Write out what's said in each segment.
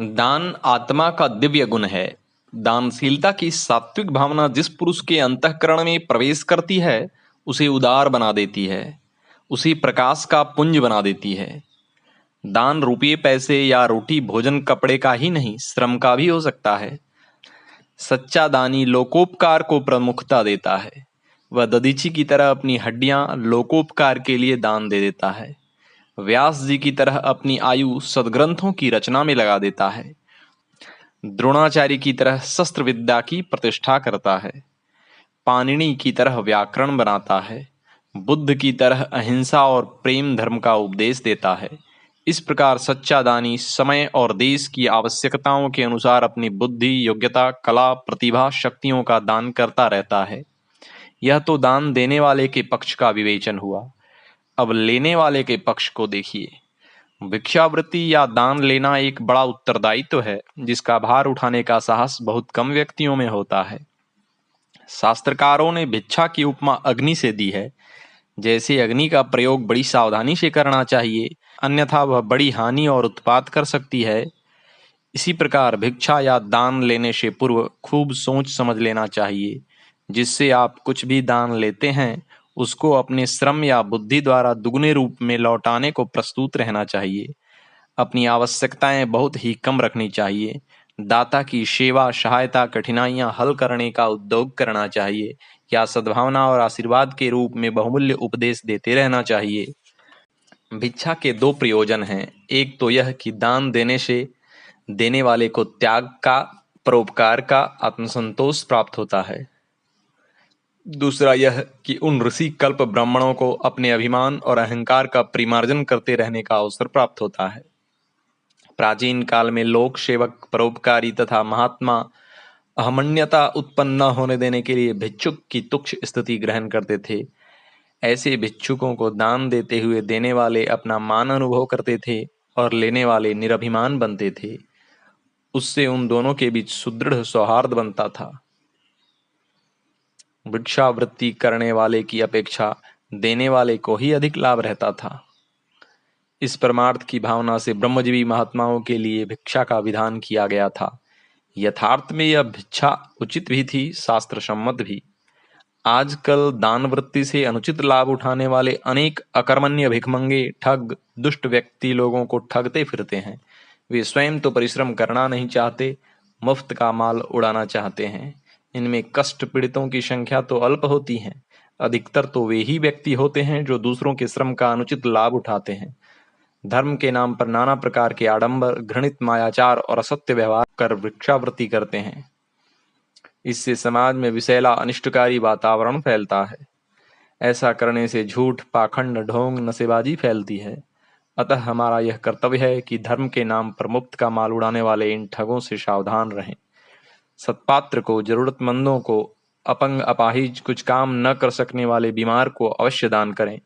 दान आत्मा का दिव्य गुण है। दानशीलता की सात्विक भावना जिस पुरुष के अंतःकरण में प्रवेश करती है, उसे उदार बना देती है, उसे प्रकाश का पुंज बना देती है। दान रुपये पैसे या रोटी भोजन कपड़े का ही नहीं, श्रम का भी हो सकता है। सच्चा दानी लोकोपकार को प्रमुखता देता है। वह दधीची की तरह अपनी हड्डियां लोकोपकार के लिए दान दे देता है। व्यास जी की तरह अपनी आयु सद्ग्रंथों की रचना में लगा देता है। द्रोणाचार्य की तरह शस्त्र विद्या की प्रतिष्ठा करता है। पाणिनि की तरह व्याकरण बनाता है। बुद्ध की तरह अहिंसा और प्रेम धर्म का उपदेश देता है। इस प्रकार सच्चा दानी समय और देश की आवश्यकताओं के अनुसार अपनी बुद्धि, योग्यता, कला, प्रतिभा, शक्तियों का दान करता रहता है। यह तो दान देने वाले के पक्ष का विवेचन हुआ। अब लेने वाले के पक्ष को देखिए। भिक्षावृत्ति या दान लेना एक बड़ा उत्तरदायित्व है, जिसका भार उठाने का साहस बहुत कम व्यक्तियों में होता है। शास्त्रकारों ने भिक्षा की उपमा अग्नि से दी है। जैसे अग्नि का प्रयोग बड़ी सावधानी से करना चाहिए, अन्यथा वह बड़ी हानि और उत्पात कर सकती है, इसी प्रकार भिक्षा या दान लेने से पूर्व खूब सोच समझ लेना चाहिए। जिससे आप कुछ भी दान लेते हैं, उसको अपने श्रम या बुद्धि द्वारा दुगने रूप में लौटाने को प्रस्तुत रहना चाहिए। अपनी आवश्यकताएं बहुत ही कम रखनी चाहिए। दाता की सेवा, सहायता, कठिनाइयां हल करने का उद्योग करना चाहिए, या सद्भावना और आशीर्वाद के रूप में बहुमूल्य उपदेश देते रहना चाहिए। भिक्षा के दो प्रयोजन हैं। एक तो यह कि दान देने से देने वाले को त्याग का, परोपकार का आत्मसंतोष प्राप्त होता है। दूसरा यह कि उन ऋषि कल्प ब्राह्मणों को अपने अभिमान और अहंकार का परिमार्जन करते रहने का अवसर प्राप्त होता है। प्राचीन काल में लोक सेवक, परोपकारी तथा महात्मा अहमन्यता उत्पन्न न होने देने के लिए भिक्षुक की तुच्छ स्थिति ग्रहण करते थे। ऐसे भिक्षुकों को दान देते हुए देने वाले अपना मान अनुभव करते थे और लेने वाले निरभिमान बनते थे। उससे उन दोनों के बीच सुदृढ़ सौहार्द बनता था। भिक्षावृत्ति करने वाले की अपेक्षा देने वाले को ही अधिक लाभ रहता था। इस परमार्थ की भावना से ब्रह्मजीवी महात्माओं के लिए भिक्षा का विधान किया गया था। यथार्थ में यह भिक्षा उचित भी थी, शास्त्र सम्मत भी। आजकल दान वृत्ति से अनुचित लाभ उठाने वाले अनेक अकर्मण्य भिखमंगे, ठग, दुष्ट व्यक्ति लोगों को ठगते फिरते हैं। वे स्वयं तो परिश्रम करना नहीं चाहते, मुफ्त का माल उड़ाना चाहते हैं। इनमें कष्ट पीड़ितों की संख्या तो अल्प होती है। अधिकतर तो वे ही व्यक्ति होते हैं जो दूसरों के श्रम का अनुचित लाभ उठाते हैं। धर्म के नाम पर नाना प्रकार के आडंबर, घृणित मायाचार और असत्य व्यवहार कर भिक्षावृत्ति करते हैं। इससे समाज में विषैला अनिष्टकारी वातावरण फैलता है। ऐसा करने से झूठ, पाखंड, ढोंग, नशेबाजी फैलती है। अतः हमारा यह कर्तव्य है कि धर्म के नाम पर मुफ्त का माल उड़ाने वाले इन ठगों से सावधान रहें। सत्पात्र को, जरूरतमंदों को, अपंग, अपाहिज, कुछ काम न कर सकने वाले बीमार को अवश्य दान करें।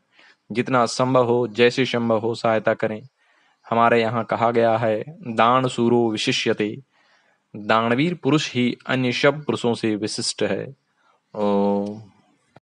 जितना संभव हो, जैसे संभव हो सहायता करें। हमारे यहाँ कहा गया है, दान सूरो विशिष्यते। दानवीर पुरुष ही अन्य सब पुरुषों से विशिष्ट है। ओम।